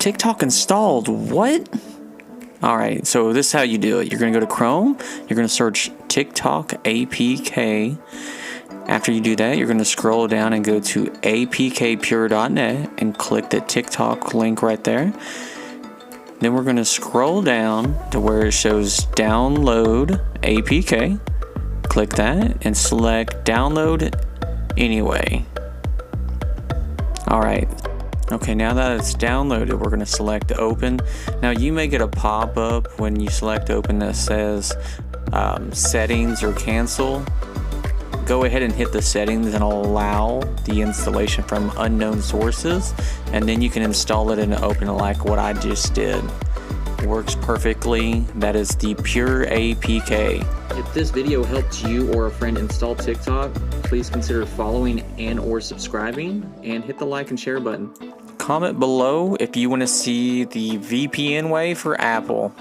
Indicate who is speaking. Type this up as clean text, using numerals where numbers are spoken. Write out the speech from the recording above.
Speaker 1: TikTok installed. What? Alright, so this is how you do it. You're going to go to Chrome. You're going to search TikTok APK. After you do that, you're going to scroll down and go to apkpure.net and click the TikTok link right there. Then we're going to scroll down to where it shows download APK. Click that and select download anyway. Alright. Okay, now that it's downloaded, we're going to select open. Now you may get a pop-up when you select open that says settings or cancel. Go ahead and hit the settings and it'll allow the installation from unknown sources, and then you can install it and open it like what I just did. It works perfectly. That is the Pure APK. If this video helped you or a friend install TikTok, please consider following and or subscribing, and hit the like and share button. Comment below if you want to see the VPN way for Apple.